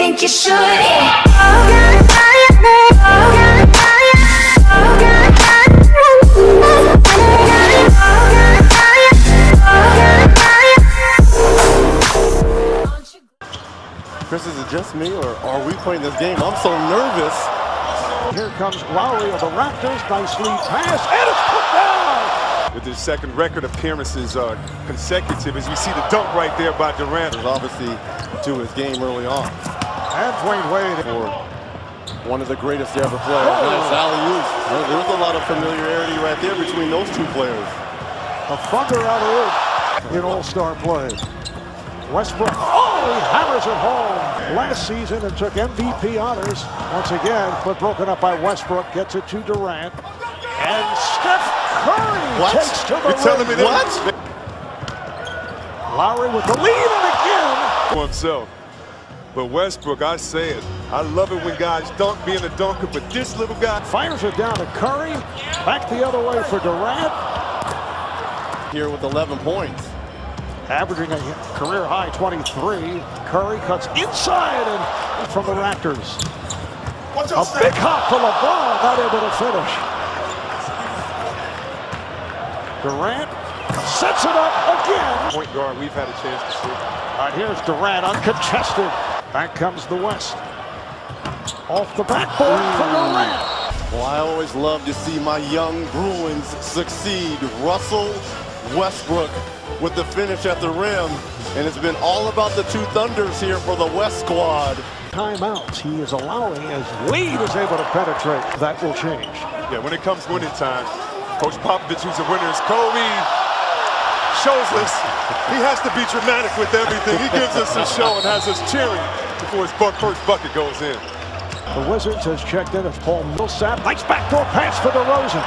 think you should. Chris, is it just me, or are we playing this game? I'm so nervous. Here comes Lowry of the Raptors. Nicely passed, and it's put down! With his second record appearances consecutive, as you see the dunk right there by Durant. It was obviously to his game early on. And Dwayne Wade. For one of the greatest to ever play. It's alley-oop. There's a lot of familiarity right there between those two players. A thunder alley-oop in all-star play. Westbrook, he hammers it home. Last season and took MVP honors once again, but broken up by Westbrook. Gets it to Durant. And Steph Curry takes to the rim. You're telling me that? What? Lowry with the lead and again. For himself. But Westbrook, I say it. I love it when guys dunk being a dunker, but this little guy fires it down to Curry. Back the other way for Durant. Here with 11 points. Averaging a career-high 23. Curry cuts inside and from the Raptors. A big hop to LeBron, not able to finish. Durant sets it up again. Point guard we've had a chance to see. All right, here's Durant uncontested. Back comes the West. Off the backboard for Durant. Well, I always love to see my young Bruins succeed. Russell Westbrook with the finish at the rim, and it's been all about the two Thunders here for the West squad. Timeouts he is allowing as Wade is able to penetrate. That will change. Yeah, when it comes winning time, Coach Popovich, who's a winner, is Kobe shows us he has to be dramatic with everything. He gives us a show and has us cheering before his first bucket goes in. The Wizards has checked in as Paul Millsap. Nice backdoor pass for DeRozan.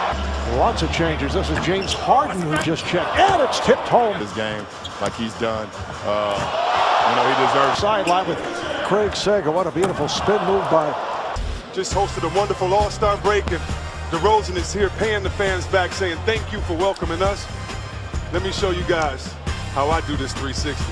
Lots of changes. This is James Harden who just checked, and it's tipped home. This game, like he's done, he deserves. Sideline with Craig Sager. What a beautiful spin move by. Just hosted a wonderful All-Star break, and DeRozan is here paying the fans back, saying thank you for welcoming us. Let me show you guys how I do this 360.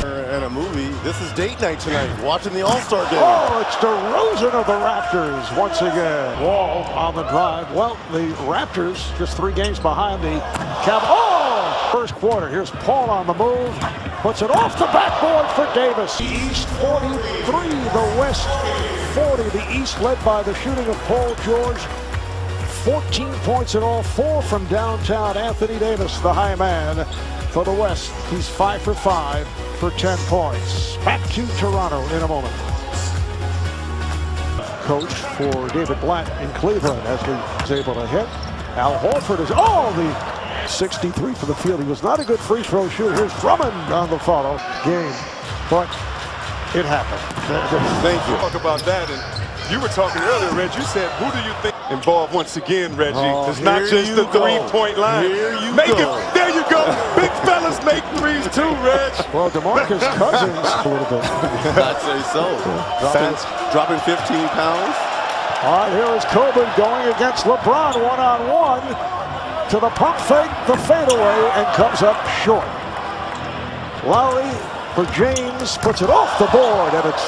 And a movie. This is date night tonight, watching the All-Star game. Oh, it's DeRozan of the Raptors once again. Wall on the drive. Well, the Raptors just 3 games behind the Cavs. Oh! First quarter. Here's Paul on the move. Puts it off the backboard for Davis. East 43, the West 40. The East led by the shooting of Paul George. 14 points in all, 4 from downtown. Anthony Davis, the high man for the West. He's 5 for 5 for 10 points. Back to Toronto in a moment. Coach for David Blatt in Cleveland as he was able to hit. Al Horford is, the 63 for the field. He was not a good free throw shooter. Here's Drummond on the follow game, but it happened. Thank you. Talk about that, and you were talking earlier, Reg. You said, who do you think involved once again, Reggie? It's not just the 3-point line. Here you make go. It. There you go. Big fellas make threes too, Reg. Well, DeMarcus Cousins a little bit. I'd say so. Dropping 15 pounds. All right, here is Coburn going against LeBron one-on-one to the pump fake, the fadeaway, and comes up short. Lowry for James puts it off the board, and it's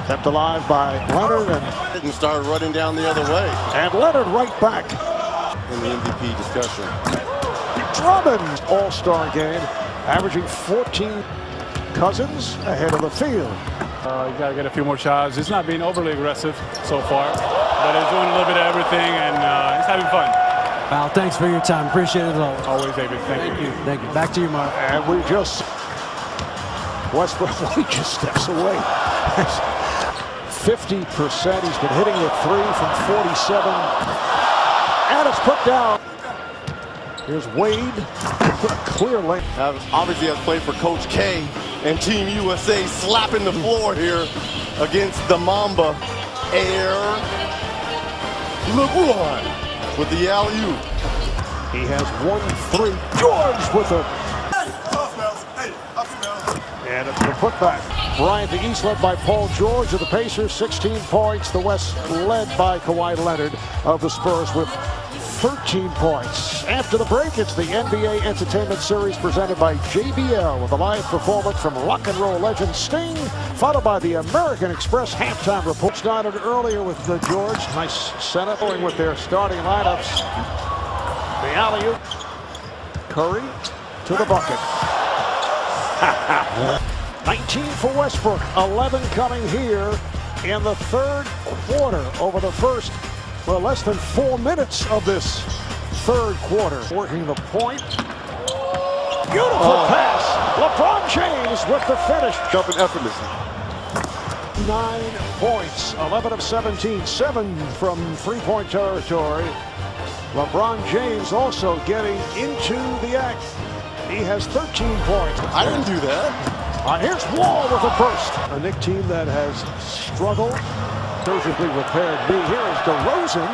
kept alive by Leonard, And started running down the other way. And Leonard right back. In the MVP discussion. Drummond all-star game, averaging 14. Cousins ahead of the field. You got to get a few more shots. It's not being overly aggressive so far, but it's doing a little bit of everything, and it's having fun. Val, thanks for your time. Appreciate it all. Always, David. Thank you. Thank you. Back to you, Mark. And Westbrook just steps away. 50%. He's been hitting the 3 from 47. And it's put down. Here's Wade. Clear lane. Obviously has played for Coach K and Team USA, slapping the floor here against the Mamba. Air LeBron with the alley-oop. He has 1-3. George with a... And it's the putback. Bryant, the East led by Paul George of the Pacers, 16 points. The West led by Kawhi Leonard of the Spurs with 13 points. After the break, it's the NBA Entertainment Series presented by JBL with a live performance from rock and roll legend Sting, followed by the American Express halftime report. Started earlier with George. Nice setup going with their starting lineups. The alley-oop. Curry to the bucket. 19 for Westbrook, 11 coming here in the third quarter over the first, well, less than 4 minutes of this third quarter. Working the point. Beautiful pass. LeBron James with the finish. Jumping effortlessly. 9 points, 11 of 17, 7 from three-point territory. LeBron James also getting into the act. He has 13 points. I didn't do that. Here's Wall with a burst. A Knick team that has struggled, surgically repaired B. Here is DeRozan.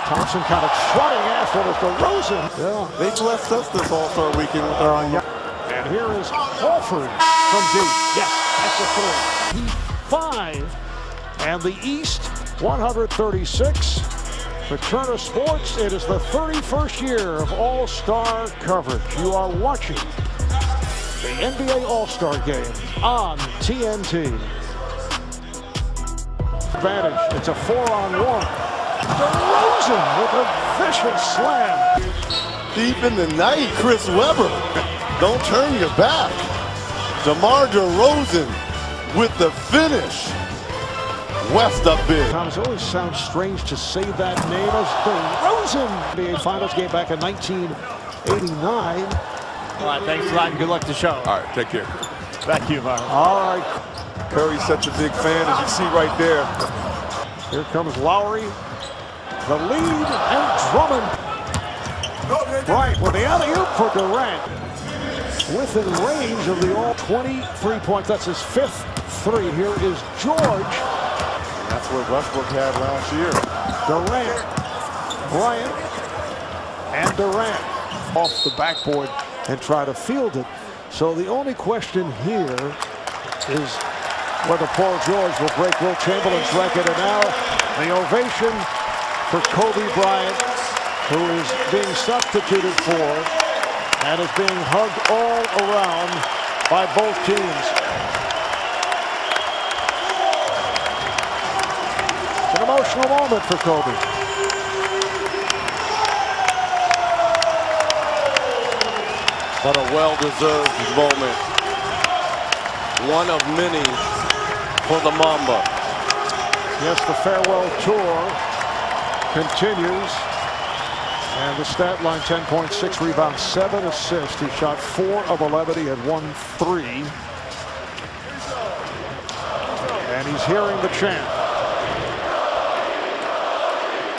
Thompson kind of trotting after with DeRozan. Yeah, they blessed us this All-Star weekend with our And here is Horford from deep. Yes, that's a 3. 5. And the East, 136. For Turner Sports, it is the 31st year of All-Star coverage. You are watching the NBA All-Star Game on TNT. Advantage. It's a 4-on-1. DeRozan with a vicious slam. deep in the night. Chris Webber, don't turn your back. DeMar DeRozan with the finish. West up big. Thomas, it always sounds strange to say that name as DeRozan. NBA Finals game back in 1989. All right, thanks a lot and good luck to the show. All right, take care. Thank you, Mark. All right. Curry's such a big fan, as you see right there. Here comes Lowry. The lead and Drummond. Right, with the alley-oop for Durant. Within range of the all 23 points. That's his 5th three. Here is George. That's what Westbrook had last year. Durant, Bryant, and Durant off the backboard and try to field it. So the only question here is whether Paul George will break Will Chamberlain's record. And now the ovation for Kobe Bryant, who is being substituted for and is being hugged all around by both teams. It's an emotional moment for Kobe. But a well-deserved moment. One of many for the Mamba. Yes, the farewell tour continues. And the stat line, 10.6 rebounds, 7 assists. He shot 4 of 11. He had 1 3. And he's hearing the chant.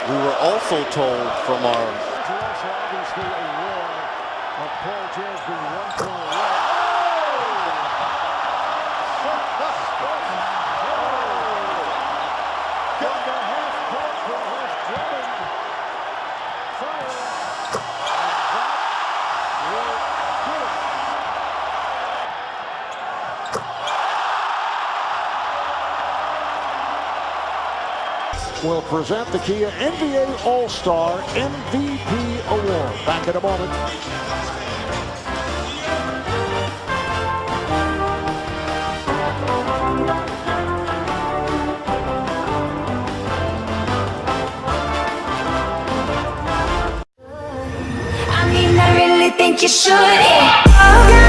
We were also told from our Obviously aware of Paul George being 1 point away. Will present the Kia NBA All-Star MVP Award. Back in a moment. I mean, I really think you should.